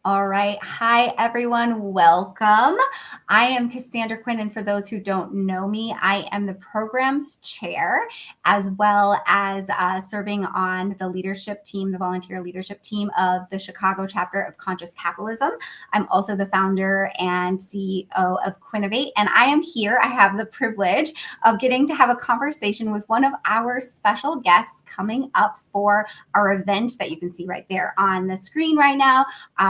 All right. Hi, everyone. Welcome. I am Cassandra Quinn, and for those who don't know me, I am the program's chair, as well as serving on the leadership team, the volunteer leadership team of the Chicago chapter of Conscious Capitalism. I'm also the founder and CEO of Quinnovate, and I am here. I have the privilege of getting to have a conversation with one of our special guests coming up for our event that you can see right there on the screen right now.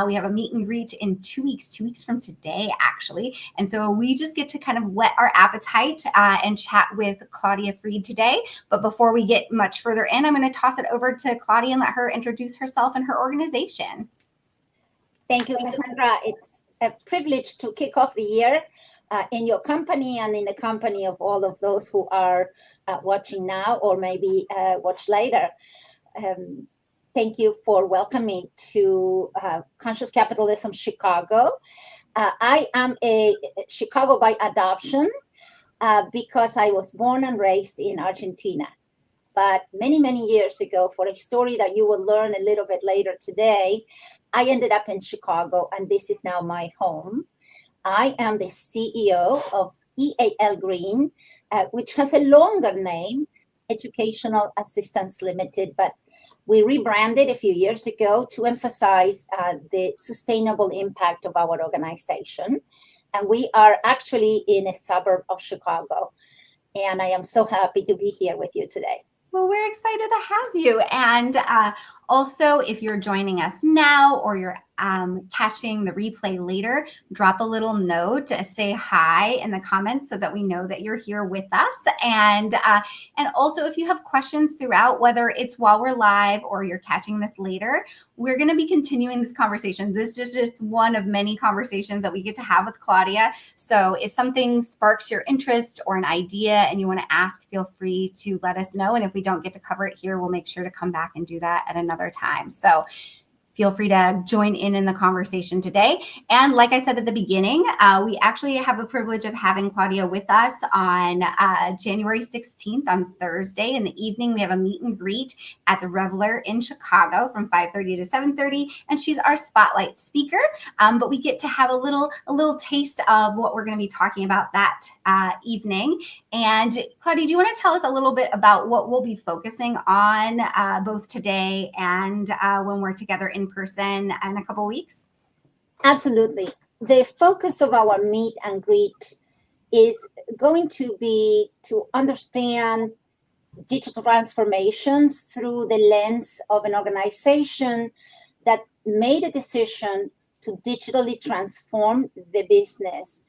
We have a meet and greet in 2 weeks from today, actually. And so we just get to kind of whet our appetite and chat with Claudia Freed today. But before we get much further in, I'm going to toss it over to Claudia and let her introduce herself and her organization. Thank you, Cassandra. It's a privilege to kick off the year in your company and in the company of all of those who are watching now or maybe watch later. Thank you for welcoming to Conscious Capitalism Chicago. I am a Chicago by adoption because I was born and raised in Argentina. But many, many years ago, for a story that you will learn a little bit later today, I ended up in Chicago, and this is now my home. I am the CEO of EALgreen, which has a longer name, Educational Assistance Limited, but we rebranded a few years ago to emphasize the sustainable impact of our organization. And we are actually in a suburb of Chicago. And I am so happy to be here with you today. Well, we're excited to have you. And also, if you're joining us now or you're catching the replay later, drop a little note, say hi in the comments so that we know that you're here with us. And also, if you have questions throughout, whether it's while we're live or you're catching this later, we're going to be continuing this conversation. This is just one of many conversations that we get to have with Claudia. So if something sparks your interest or an idea and you want to ask, feel free to let us know. And if we don't get to cover it here, we'll make sure to come back and do that at another time. So feel free to join in the conversation today. And like I said at the beginning, we actually have the privilege of having Claudia with us on January 16th on Thursday in the evening. We have a meet and greet at the Reveler in Chicago from 5:30 to 7:30, and she's our spotlight speaker. But we get to have a little taste of what we're going to be talking about that evening. And Claudia, do you want to tell us a little bit about what we'll be focusing on both today and when we're together in person in a couple weeks? Absolutely. The focus of our meet and greet is going to be to understand digital transformation through the lens of an organization that made a decision to digitally transform the business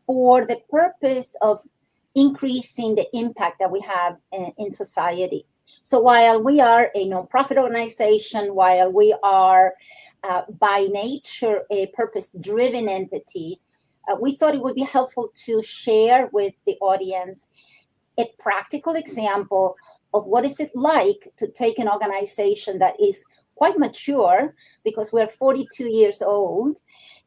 for the purpose of increasing the impact that we have in society. So while we are a nonprofit organization, while we are by nature a purpose-driven entity, we thought it would be helpful to share with the audience a practical example of what is it like to take an organization that is quite mature, because we're 42 years old,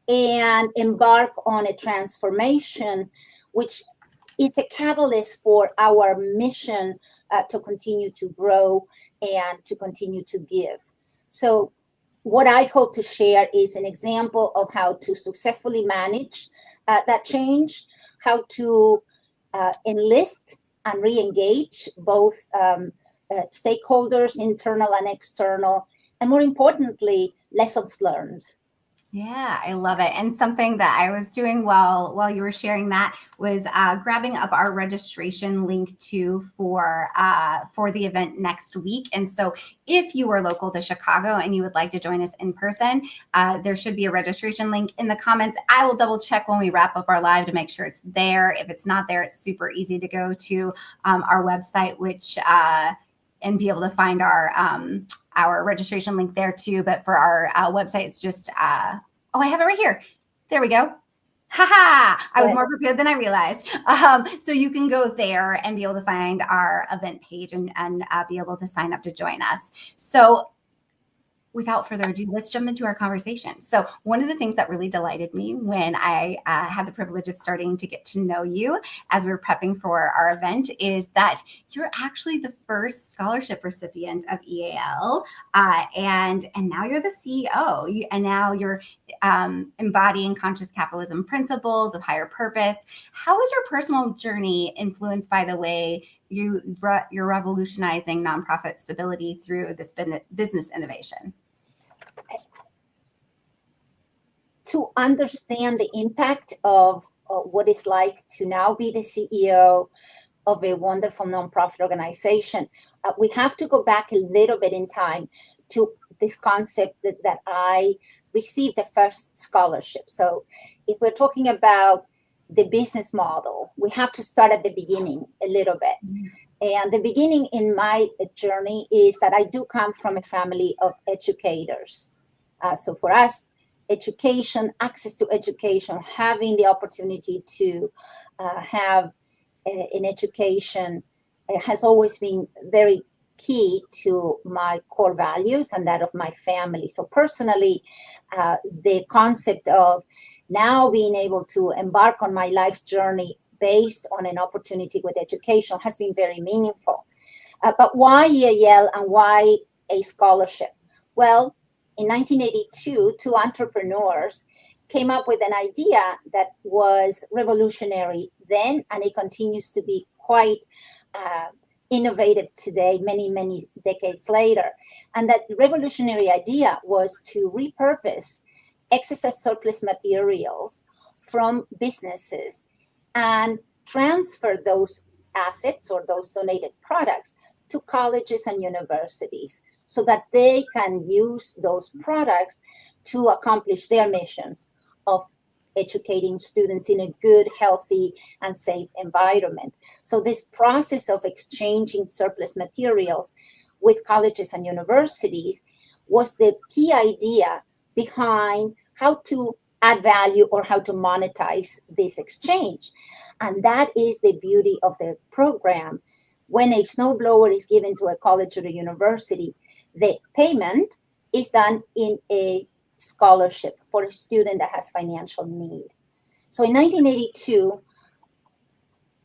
and embark on a transformation which is a catalyst for our mission to continue to grow and to continue to give. So what I hope to share is an example of how to successfully manage that change, how to enlist and re-engage both stakeholders, internal and external, and more importantly, lessons learned. Yeah, I love it. And something that I was doing while you were sharing that was grabbing up our registration link too for the event next week. And so if you are local to Chicago and you would like to join us in person, there should be a registration link in the comments. I will double check when we wrap up our live to make sure it's there. If it's not there, it's super easy to go to our website, and be able to find our registration link there too. But for our website, it's just, I have it right here. There we go. I was more prepared than I realized. So you can go there and be able to find our event page and be able to sign up to join us. So without further ado, let's jump into our conversation. So one of the things that really delighted me when I had the privilege of starting to get to know you as we were prepping for our event is that you're actually the first scholarship recipient of EAL, and now you're the CEO, and now you're embodying conscious capitalism principles of higher purpose. How was your personal journey influenced by the way you're revolutionizing nonprofit stability through this business innovation? To understand the impact of what it's like to now be the CEO of a wonderful nonprofit organization, we have to go back a little bit in time to this concept that I received the first scholarship. So if we're talking about the business model, we have to start at the beginning a little bit. And the beginning in my journey is that I do come from a family of educators. So for us, education, access to education, having the opportunity to have an education has always been very key to my core values and that of my family. So personally, the concept of now being able to embark on my life journey based on an opportunity with education has been very meaningful. But why EAL and why a scholarship? Well, in 1982, two entrepreneurs came up with an idea that was revolutionary then, and it continues to be quite innovative today, many, many decades later. And that revolutionary idea was to repurpose excess and surplus materials from businesses and transfer those assets or those donated products to colleges and universities so that they can use those products to accomplish their missions of educating students in a good, healthy, and safe environment. So this process of exchanging surplus materials with colleges and universities was the key idea behind how to add value or how to monetize this exchange. And that is the beauty of the program. When a snowblower is given to a college or a university, the payment is done in a scholarship for a student that has financial need. So in 1982,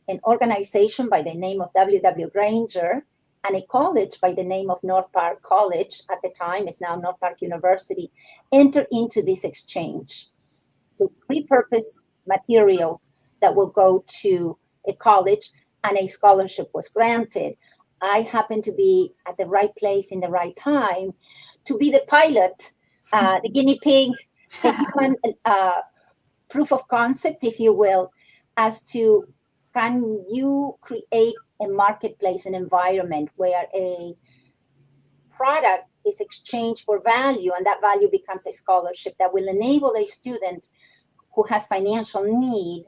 an organization by the name of W.W. Granger and a college by the name of North Park College, at the time it's now North Park University, entered into this exchange to repurpose materials that will go to a college, and a scholarship was granted. I happened to be at the right place in the right time to be the pilot, the guinea pig, the human proof of concept, if you will, as to can you create a marketplace, an environment where a product is exchanged for value, and that value becomes a scholarship that will enable a student who has financial need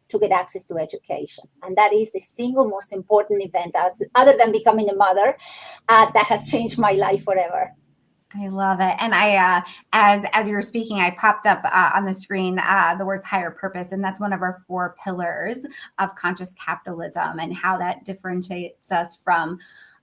to get access to education. And that is the single most important event, other than becoming a mother, that has changed my life forever. I love it. And I, as you were speaking, I popped up on the screen the words higher purpose. And that's one of our 4 pillars of conscious capitalism and how that differentiates us from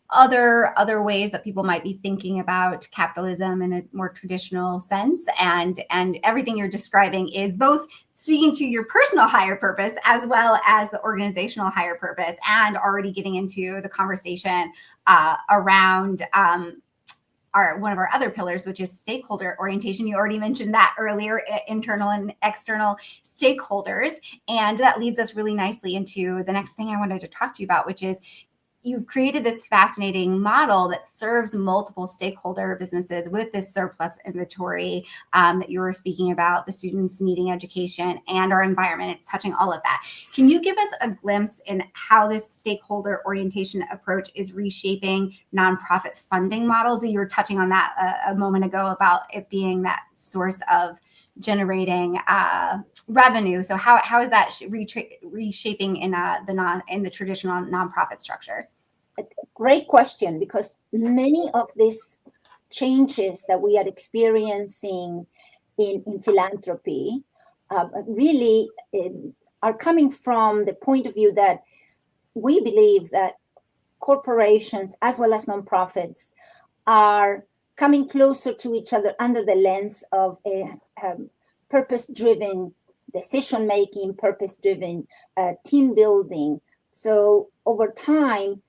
other ways that people might be thinking about capitalism in a more traditional sense. And everything you're describing is both speaking to your personal higher purpose as well as the organizational higher purpose, and already getting into the conversation around one of our other pillars, which is stakeholder orientation. You already mentioned that earlier, internal and external stakeholders. And that leads us really nicely into the next thing I wanted to talk to you about, which is you've created this fascinating model that serves multiple stakeholder businesses with this surplus inventory that you were speaking about, the students needing education and our environment. It's touching all of that. Can you give us a glimpse in how this stakeholder orientation approach is reshaping nonprofit funding models? You were touching on that a moment ago about it being that source of generating revenue. So how is that reshaping in the traditional nonprofit structure? Great question, because many of these changes that we are experiencing in philanthropy really are coming from the point of view that we believe that corporations as well as nonprofits are coming closer to each other under the lens of a purpose-driven decision-making, purpose-driven team building. So over time,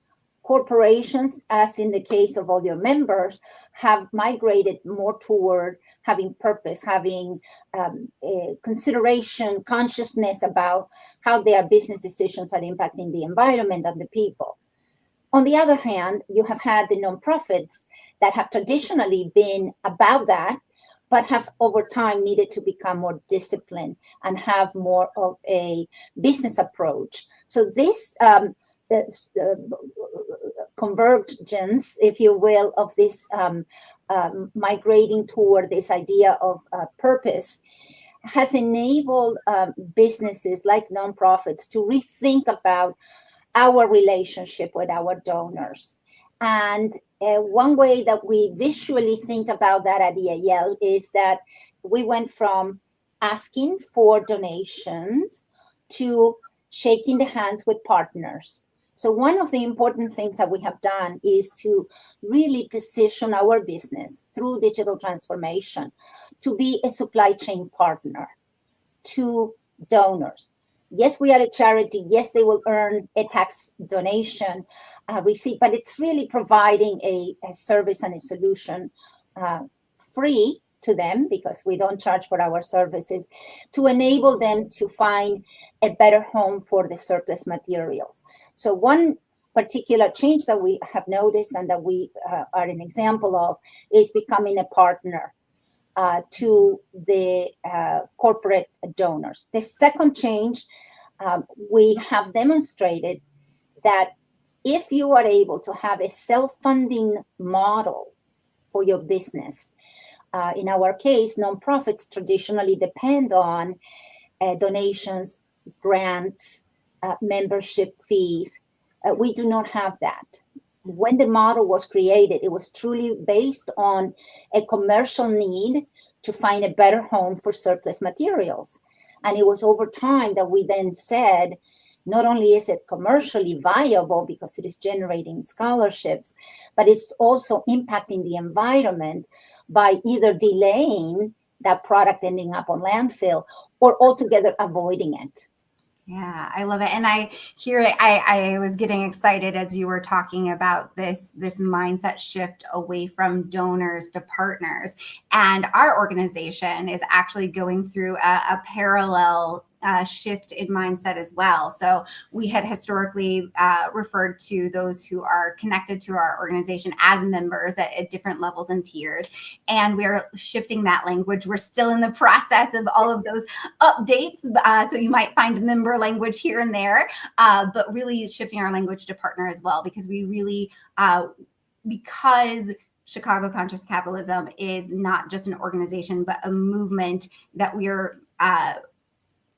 corporations, as in the case of all your members, have migrated more toward having purpose, having consideration, consciousness about how their business decisions are impacting the environment and the people. On the other hand, you have had the nonprofits that have traditionally been about that, but have over time needed to become more disciplined and have more of a business approach. So this convergence, if you will, of this migrating toward this idea of purpose has enabled businesses like nonprofits to rethink about our relationship with our donors. And one way that we visually think about that at EAL is that we went from asking for donations to shaking the hands with partners. So one of the important things that we have done is to really position our business through digital transformation to be a supply chain partner to donors. Yes, we are a charity. Yes, they will earn a tax donation receipt, but it's really providing a service and a solution free to them, because we don't charge for our services, to enable them to find a better home for the surplus materials. So one particular change that we have noticed and that we are an example of is becoming a partner to the corporate donors. The second change, we have demonstrated that if you are able to have a self-funding model for your business, in our case, nonprofits traditionally depend on donations, grants, membership fees. We do not have that. When the model was created, it was truly based on a commercial need to find a better home for surplus materials. And it was over time that we then said, not only is it commercially viable because it is generating scholarships, but it's also impacting the environment by either delaying that product ending up on landfill or altogether avoiding it. Yeah, I love it. And I hear it. I was getting excited as you were talking about this mindset shift away from donors to partners. And our organization is actually going through a parallel shift in mindset as well. So we had historically referred to those who are connected to our organization as members at different levels and tiers. And we're shifting that language. We're still in the process of all of those updates. So you might find member language here and there, but really shifting our language to partner as well, because we really, because Chicago Conscious Capitalism is not just an organization, but a movement that we are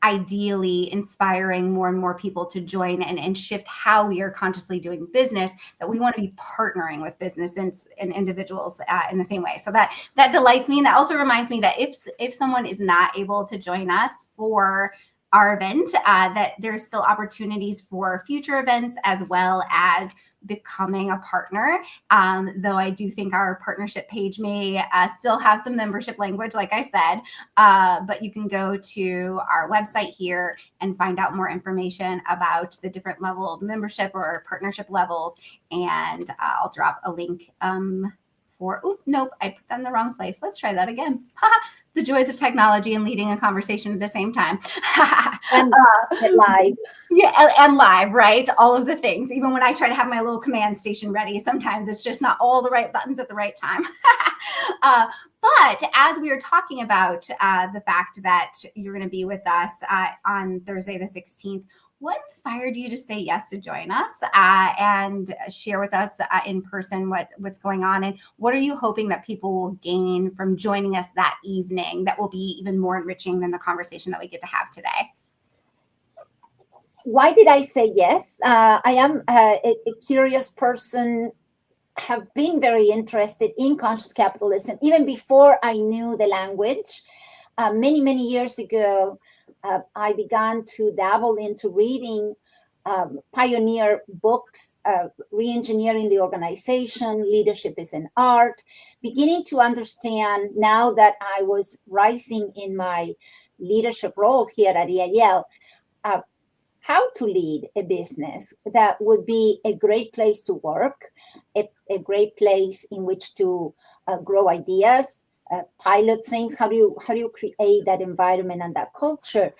ideally inspiring more and more people to join and shift how we are consciously doing business, that we want to be partnering with business and individuals in the same way. So that delights me. And that also reminds me that if someone is not able to join us for our event, that there's still opportunities for future events as well as becoming a partner. Though I do think our partnership page may still have some membership language, like I said, but you can go to our website here and find out more information about the different level of membership or partnership levels. And I'll drop a link nope, I put that in the wrong place. Let's try that again. The joys of technology and leading a conversation at the same time. And live. Yeah, and live, right? All of the things. Even when I try to have my little command station ready, sometimes it's just not all the right buttons at the right time. But as we were talking about the fact that you're going to be with us on Thursday the 16th, what inspired you to say yes to join us and share with us in person what's going on? And what are you hoping that people will gain from joining us that evening that will be even more enriching than the conversation that we get to have today? Why did I say yes? I am a curious person, have been very interested in conscious capitalism even before I knew the language. Many years ago, I began to dabble into reading pioneer books, Reengineering the Organization, Leadership is an Art, beginning to understand now that I was rising in my leadership role here at EAL, how to lead a business that would be a great place to work, a great place in which to grow ideas, pilot things. How do you create that environment and that culture?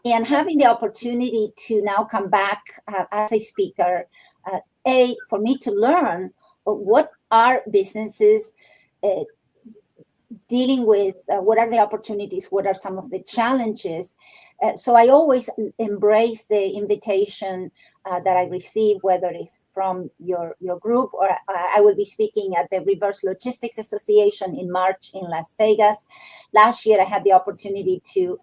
And having the opportunity to now come back as a speaker, for me to learn what are businesses dealing with, what are the opportunities, what are some of the challenges. So I always embrace the invitation that I receive, whether it's from your group or I will be speaking at the Reverse Logistics Association in March in Las Vegas. Last year, I had the opportunity to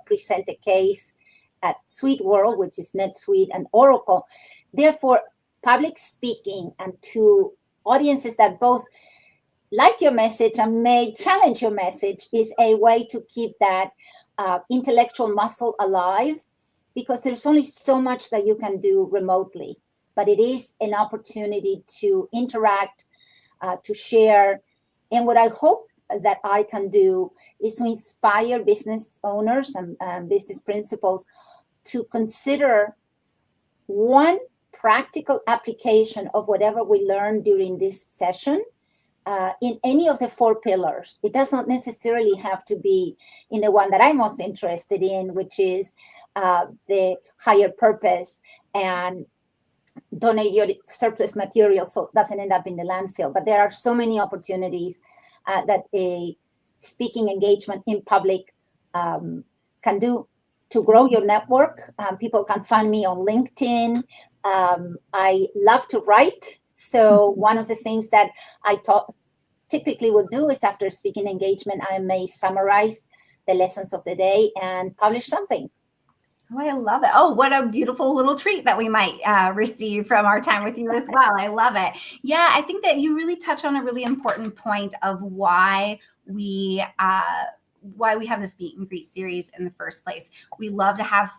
present a case at Suite World, which is NetSuite and Oracle. Therefore, public speaking and to audiences that both like your message and may challenge your message is a way to keep that intellectual muscle alive, because there's only so much that you can do remotely, but it is an opportunity to interact, to share. And what I hope that I can do is to inspire business owners and business principals to consider one practical application of whatever we learned during this session in any of the 4 pillars. It does not necessarily have to be in the one that I'm most interested in, which is the higher purpose and donate your surplus material so it doesn't end up in the landfill. But there are so many opportunities that a speaking engagement in public can do to grow your network. People can find me on LinkedIn. I love to write. So one of the things that I typically will do is after speaking engagement, I may summarize the lessons of the day and publish something. Oh, I love it. Oh, what a beautiful little treat that we might receive from our time with you as well. I love it. Yeah, I think that you really touch on a really important point of why we have this meet and greet series in the first place. We love to have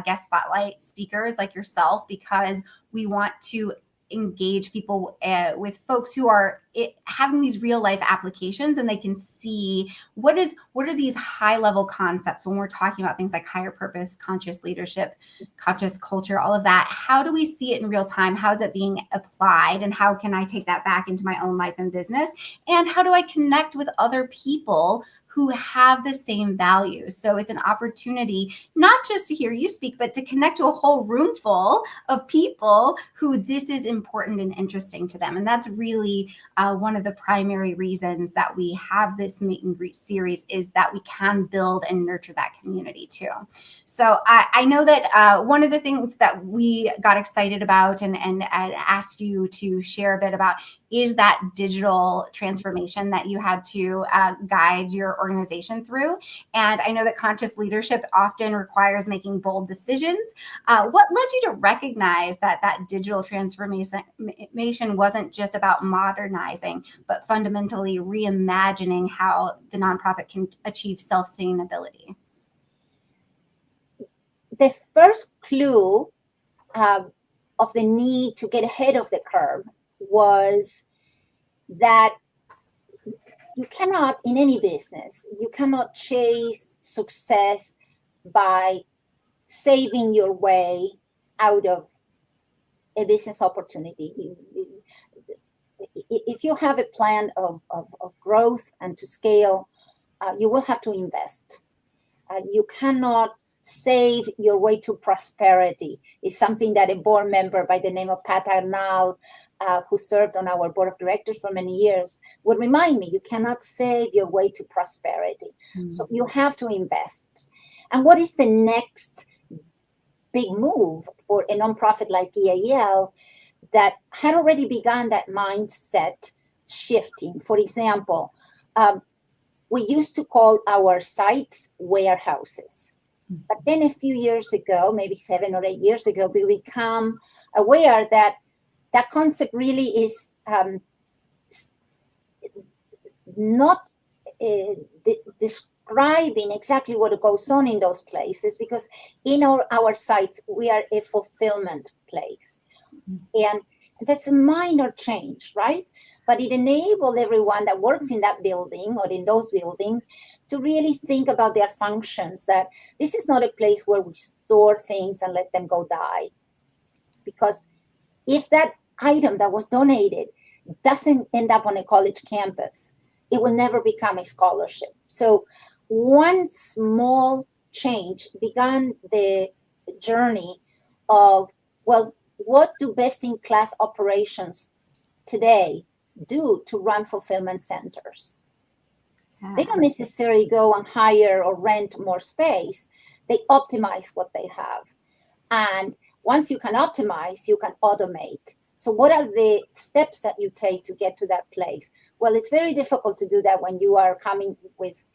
guest spotlight speakers like yourself because we want to engage people with folks who are having these real life applications, and they can see what are these high level concepts when we're talking about things like higher purpose, conscious leadership, conscious culture, all of that. How do we see it in real time? How is it being applied? And how can I take that back into my own life and business? And how do I connect with other people who have the same values? So it's an opportunity not just to hear you speak, but to connect to a whole room full of people who this is important and interesting to them. And that's really one of the primary reasons that we have this meet and greet series, is that we can build and nurture that community too. So I know that one of the things that we got excited about and asked you to share a bit about is that digital transformation that you had to guide your organization through. And I know that conscious leadership often requires making bold decisions. What led you to recognize that that digital transformation wasn't just about modernizing, but fundamentally reimagining how the nonprofit can achieve self-sustainability? The first clue of the need to get ahead of the curve was that you cannot, in any business, you cannot chase success by saving your way out of a business opportunity. If you have a plan of growth and to scale, you will have to invest. You cannot save your way to prosperity. It's something that a board member by the name of Pat Arnall, who served on our board of directors for many years, would remind me, you cannot save your way to prosperity. Mm-hmm. So you have to invest. And what is the next big move for a nonprofit like EAL that had already begun that mindset shifting? For example, we used to call our sites warehouses. But then a few years ago, maybe 7 or 8 years ago, we become aware that that concept really is not describing exactly what goes on in those places, because in our sites, we are a fulfillment place. And that's a minor change, right? But it enabled everyone that works in that building or in those buildings to really think about their functions, that this is not a place where we store things and let them go die. Because if that item that was donated doesn't end up on a college campus, it will never become a scholarship. So one small change began the journey of, well, what do best-in-class operations today do to run fulfillment centers? They don't necessarily go and hire or rent more space. They optimize what they have. And once you can optimize, you can automate. So what are the steps that you take to get to that place? Well, it's very difficult to do that when you are coming with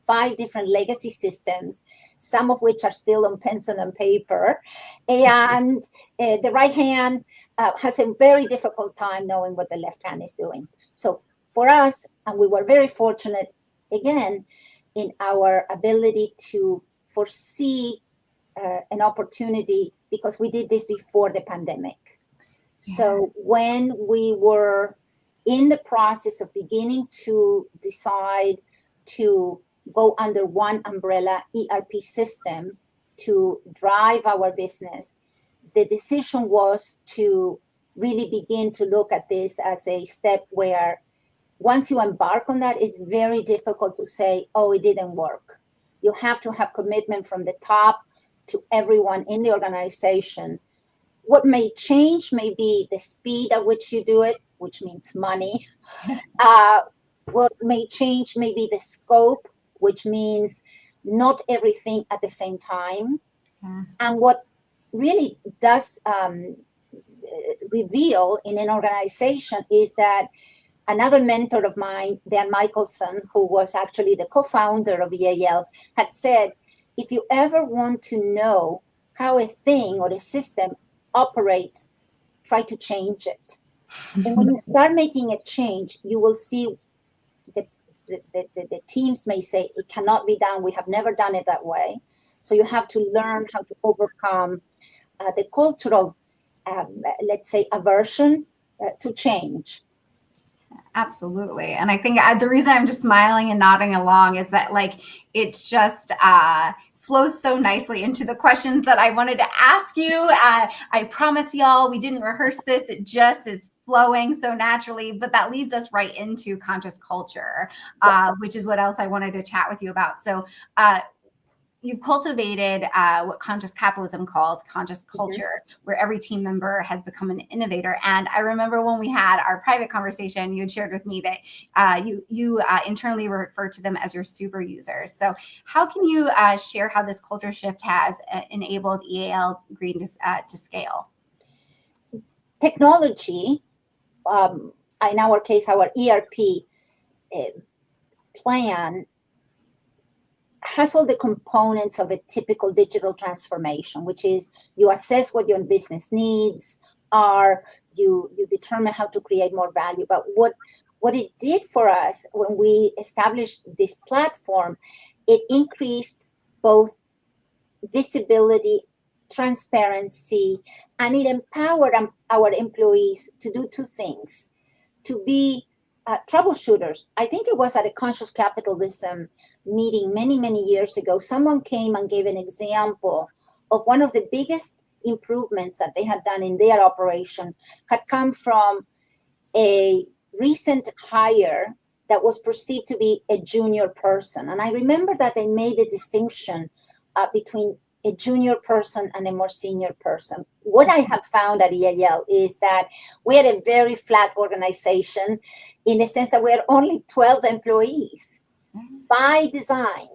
5 different legacy systems, some of which are still on pencil and paper. And the right hand has a very difficult time knowing what the left hand is doing. So for us, and we were very fortunate, again, in our ability to foresee an opportunity, because we did this before the pandemic. So when we were in the process of beginning to decide to go under one umbrella ERP system to drive our business, the decision was to really begin to look at this as a step where once you embark on that, it's very difficult to say, oh, it didn't work. You have to have commitment from the top to everyone in the organization. What may change may be the speed at which you do it, which means money. What may change may be the scope, which means not everything at the same time. And what really does reveal in an organization is that another mentor of mine, Dan Michelson, who was actually the co-founder of EAL, had said, if you ever want to know how a thing or a system operates, try to change it. And when you start making a change, you will see the teams may say, it cannot be done. We have never done it that way. So you have to learn how to overcome the cultural, let's say, aversion to change. Absolutely. And I think the reason I'm just smiling and nodding along is that, like, it's just flows so nicely into the questions that I wanted to ask you. I promise y'all, we didn't rehearse this. It just is flowing so naturally, but that leads us right into conscious culture, which is what else I wanted to chat with you about. So you've cultivated what Conscious Capitalism calls conscious culture, where every team member has become an innovator. And I remember when we had our private conversation, you had shared with me that you internally refer to them as your super users. So how can you share how this culture shift has enabled EALgreen to scale? Technology, in our case, our ERP plan, has all the components of a typical digital transformation, which is you assess what your business needs are, you determine how to create more value. But what it did for us when we established this platform, it increased both visibility, transparency, and it empowered our employees to do 2 things: to be troubleshooters. I think it was at a Conscious Capitalism meeting many years ago. Someone came and gave an example of one of the biggest improvements that they had done in their operation had come from a recent hire that was perceived to be a junior person. And I remember that they made a distinction between a junior person and a more senior person. What I have found at EAL is that we are a very flat organization in the sense that we are only 12 employees by design,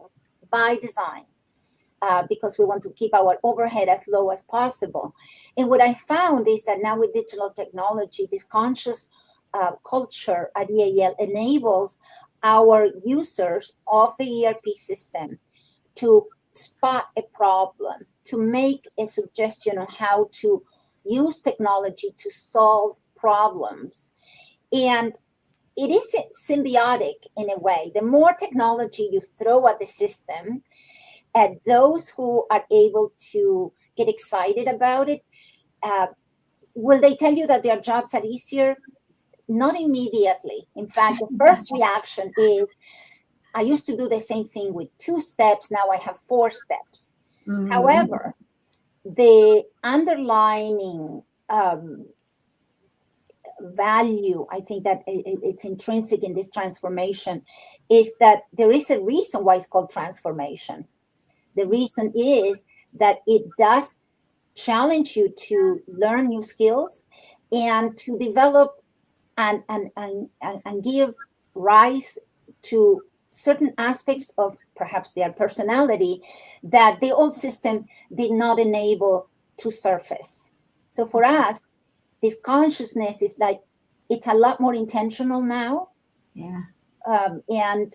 because we want to keep our overhead as low as possible. And what I found is that now with digital technology, this conscious culture at EAL enables our users of the ERP system to spot a problem, to make a suggestion on how to use technology to solve problems. And it is symbiotic in a way. The more technology you throw at the system, those who are able to get excited about it, will they tell you that their jobs are easier? Not immediately. In fact, the first reaction is, I used to do the same thing with 2 steps. Now I have 4 steps. However, the underlying value, I think that it's intrinsic in this transformation, is that there is a reason why it's called transformation. The reason is that it does challenge you to learn new skills and to develop and give rise to certain aspects of perhaps their personality that the old system did not enable to surface. So for us, this consciousness is like, it's a lot more intentional now. Yeah. And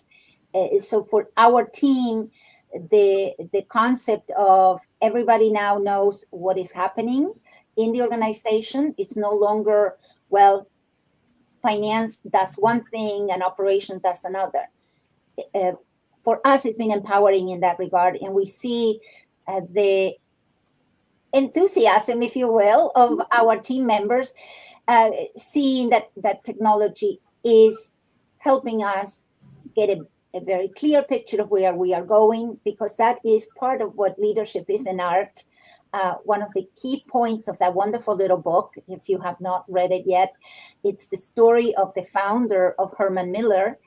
so for our team, the concept of everybody now knows what is happening in the organization. It's no longer, well, finance does one thing and operations does another. For us, it's been empowering in that regard, and we see the enthusiasm, if you will, of our team members, seeing that technology is helping us get a very clear picture of where we are going, because that is part of what leadership is in art. One of the key points of that wonderful little book, if you have not read it yet, it's the story of the founder of Herman Miller.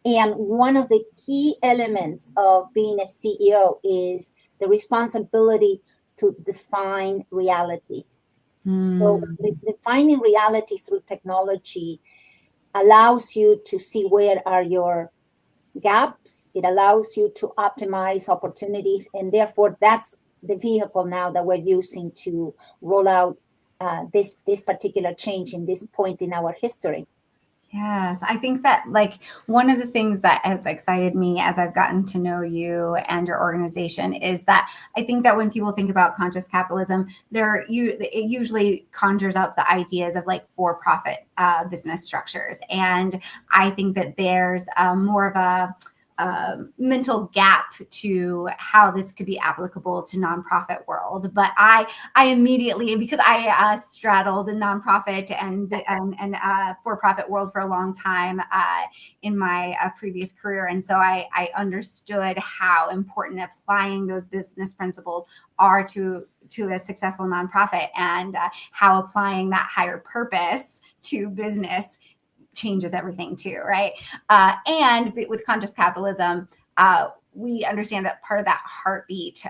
And one of the key elements of being a CEO is the responsibility to define reality. So defining reality through technology allows you to see where are your gaps. It allows you to optimize opportunities. And therefore, that's the vehicle now that we're using to roll out this particular change in this point in our history. Yes, I think that like one of the things that has excited me as I've gotten to know you and your organization is that I think that when people think about conscious capitalism, it usually conjures up the ideas of like for-profit business structures. And I think that there's more of a mental gap to how this could be applicable to nonprofit world. But I immediately, because I straddled a nonprofit and for-profit world for a long time in my previous career. And so I understood how important applying those business principles are to a successful nonprofit, and how applying that higher purpose to business changes everything too, right? And with conscious capitalism, we understand that part of that heartbeat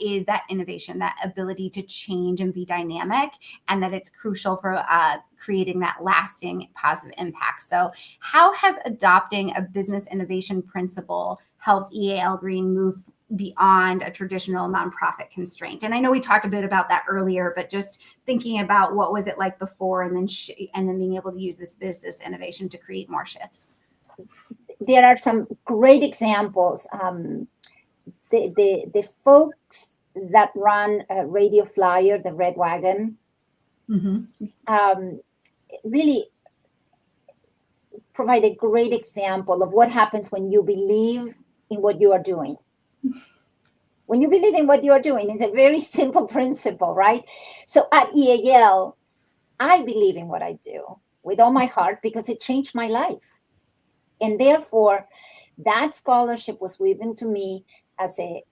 is that innovation, that ability to change and be dynamic, and that it's crucial for creating that lasting positive impact. So how has adopting a business innovation principle helped EALgreen move beyond a traditional nonprofit constraint? And I know we talked a bit about that earlier, but just thinking about what was it like before, and then being able to use this business innovation to create more shifts. There are some great examples. The folks that run Radio Flyer, the Red Wagon, really provide a great example of what happens when you believe in what you are doing. When you believe in what you are doing, it's a very simple principle, right? So at EAL, I believe in what I do with all my heart because it changed my life. And therefore, that scholarship was given to me as a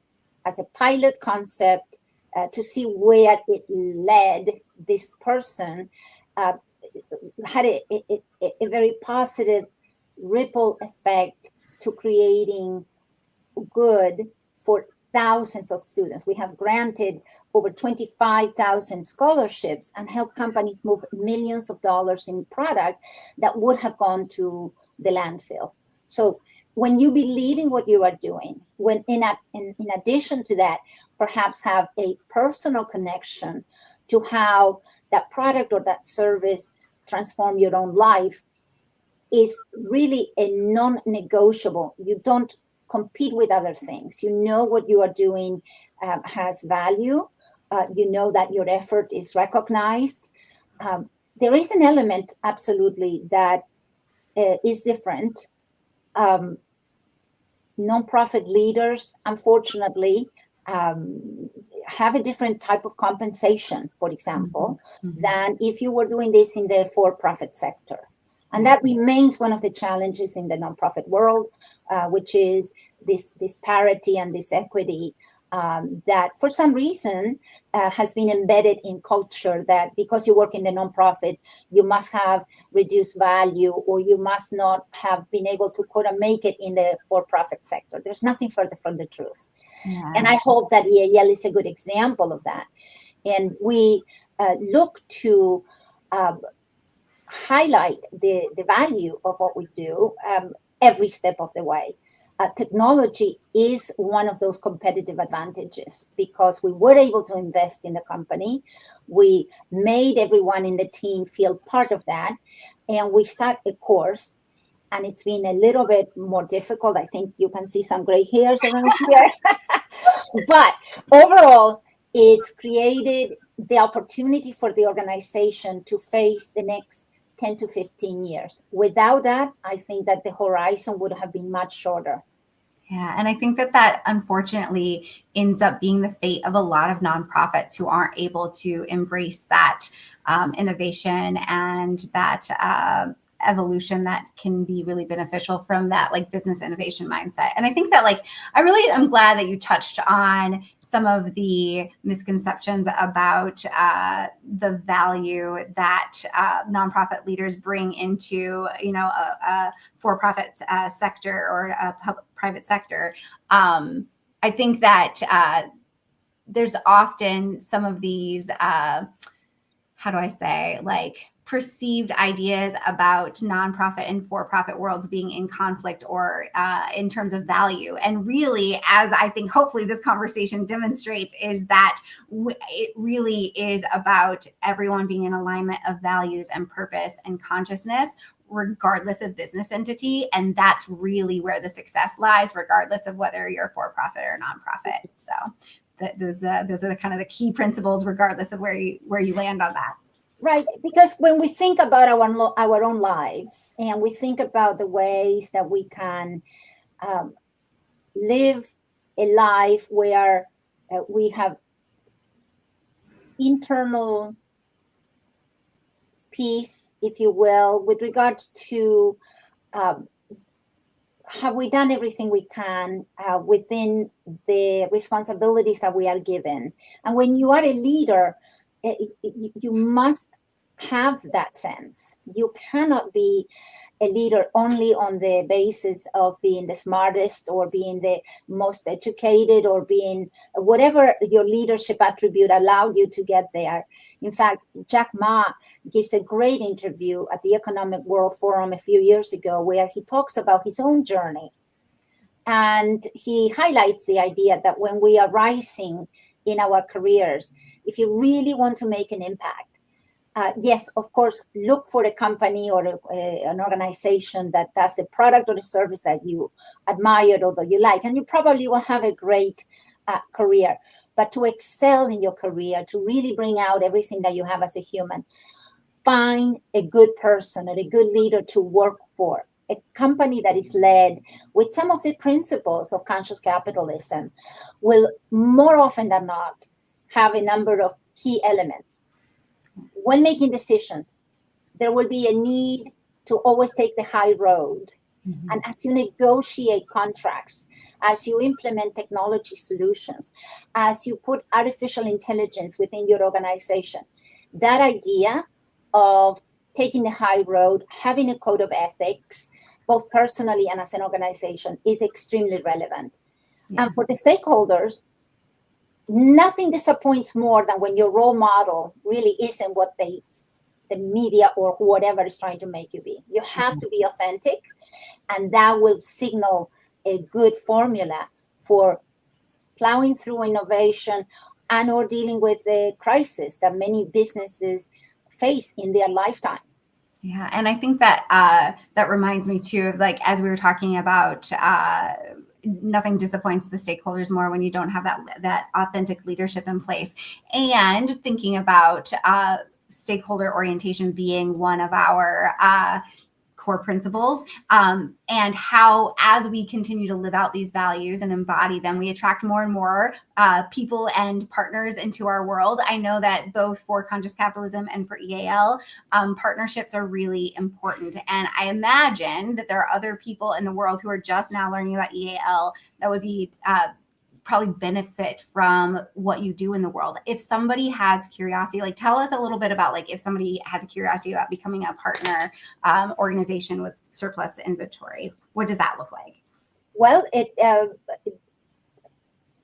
pilot concept to see where it led this person. Had a very positive ripple effect to creating good for thousands of students. We have granted over 25,000 scholarships and helped companies move millions of dollars in product that would have gone to the landfill. So when you believe in what you are doing, when in addition to that, perhaps have a personal connection to how that product or that service transform your own life, is really a non-negotiable. You don't compete with other things. You know what you are doing has value. You know that your effort is recognized. There is an element, absolutely, that is different. Nonprofit leaders, unfortunately, have a different type of compensation, for example, than if you were doing this in the for-profit sector. And that remains one of the challenges in the nonprofit world, which is this parity and this equity that for some reason has been embedded in culture, that because you work in the nonprofit, you must have reduced value, or you must not have been able to make it in the for-profit sector. There's nothing further from the truth. Yeah. And I hope that EAL is a good example of that. And we look to highlight the value of what we do every step of the way. Technology is one of those competitive advantages because we were able to invest in the company. We made everyone in the team feel part of that. And we sat a course, and it's been a little bit more difficult. I think you can see some gray hairs around here. But overall, it's created the opportunity for the organization to face the next 10 to 15 years. Without that, I think that the horizon would have been much shorter. Yeah, and I think that unfortunately ends up being the fate of a lot of nonprofits who aren't able to embrace that innovation and that evolution that can be really beneficial from that like business innovation mindset. And I think that I really am glad that you touched on some of the misconceptions about the value that nonprofit leaders bring into, a for-profit sector or a private sector. I think that there's often some of these, how do I say, perceived ideas about nonprofit and for-profit worlds being in conflict or in terms of value. And really, as I think hopefully this conversation demonstrates, is that it really is about everyone being in alignment of values and purpose and consciousness, regardless of business entity. And that's really where the success lies, regardless of whether you're for-profit or nonprofit. So those are the kind of the key principles, regardless of where you land on that. Right, because when we think about our own lives, and we think about the ways that we can live a life where we have internal peace, if you will, with regards to have we done everything we can within the responsibilities that we are given. And when you are a leader, you must have that sense. You cannot be a leader only on the basis of being the smartest or being the most educated or being whatever your leadership attribute allowed you to get there. In fact, Jack Ma gives a great interview at the Economic World Forum a few years ago where he talks about his own journey. And he highlights the idea that when we are rising in our careers, if you really want to make an impact, yes, of course, look for a company or an organization that does a product or a service that you admire or that you like, and you probably will have a great career. But to excel in your career, to really bring out everything that you have as a human, find a good person or a good leader to work for. A company that is led with some of the principles of conscious capitalism will more often than not have a number of key elements. When making decisions, there will be a need to always take the high road. Mm-hmm. And as you negotiate contracts, as you implement technology solutions, as you put artificial intelligence within your organization, that idea of taking the high road, having a code of ethics, both personally and as an organization, is extremely relevant. Yeah. And for the stakeholders, nothing disappoints more than when your role model really isn't what the media or whatever is trying to make you be. You have to be authentic, and that will signal a good formula for plowing through innovation and or dealing with the crisis that many businesses face in their lifetime. Yeah, and I think that that reminds me too of as we were talking about nothing disappoints the stakeholders more when you don't have that authentic leadership in place, and thinking about stakeholder orientation being one of our core principles, and how, as we continue to live out these values and embody them, we attract more and more people and partners into our world. I know that both for Conscious Capitalism and for EAL, partnerships are really important. And I imagine that there are other people in the world who are just now learning about EAL that would be probably benefit from what you do in the world. If somebody has curiosity, like tell us a little bit about like if somebody has a curiosity about becoming a partner organization with surplus inventory, what does that look like? Well,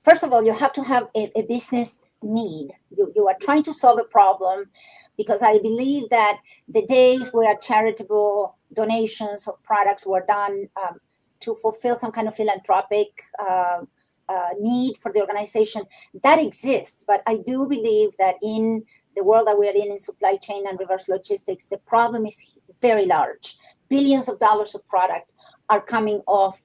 first of all, you have to have a business need. You are trying to solve a problem, because I believe that the days where charitable donations of products were done to fulfill some kind of philanthropic need for the organization, that exists. But I do believe that in the world that we are in supply chain and reverse logistics, the problem is very large. Billions of dollars of product are coming off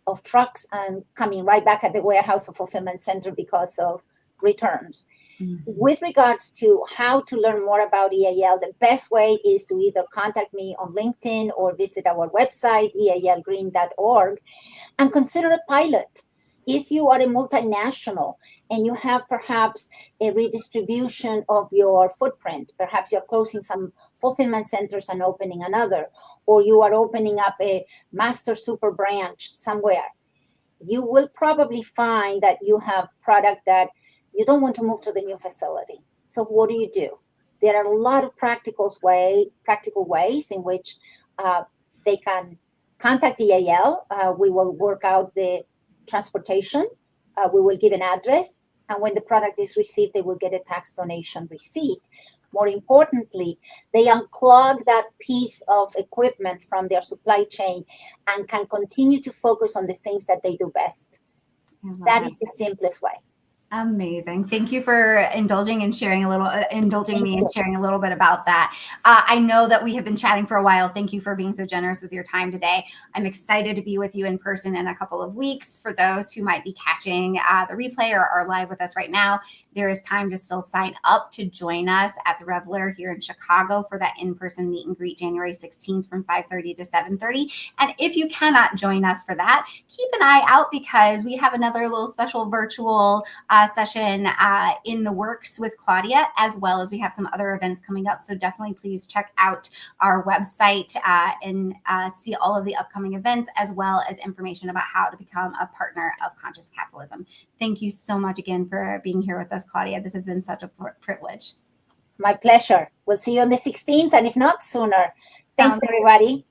of trucks and coming right back at the warehouse or fulfillment center because of returns. Mm-hmm. With regards to how to learn more about EAL, the best way is to either contact me on LinkedIn or visit our website, EALgreen.org, and consider a pilot. If you are a multinational and you have perhaps a redistribution of your footprint, perhaps you're closing some fulfillment centers and opening another, or you are opening up a master super branch somewhere, you will probably find that you have product that you don't want to move to the new facility. So what do? There are a lot of practical ways in which they can contact EAL. We will work out the transportation. We will give an address, and when the product is received, they will get a tax donation receipt. More importantly, they unclog that piece of equipment from their supply chain and can continue to focus on the things that they do best. That is the simplest way. Amazing. Thank you for indulging me and sharing a little bit about that. I know that we have been chatting for a while. Thank you for being so generous with your time today. I'm excited to be with you in person in a couple of weeks. For those who might be catching the replay or are live with us right now, there is time to still sign up to join us at the Reveler here in Chicago for that in-person meet and greet January 16th from 5:30 to 7:30. And if you cannot join us for that, keep an eye out, because we have another little special virtual session in the works with Claudia, as well as we have some other events coming up. So definitely please check out our website and see all of the upcoming events, as well as information about how to become a partner of Conscious Capitalism. Thank you so much again for being here with us, Claudia. This has been such a privilege. My pleasure. We'll see you on the 16th, and if not, sooner. Thanks, everybody.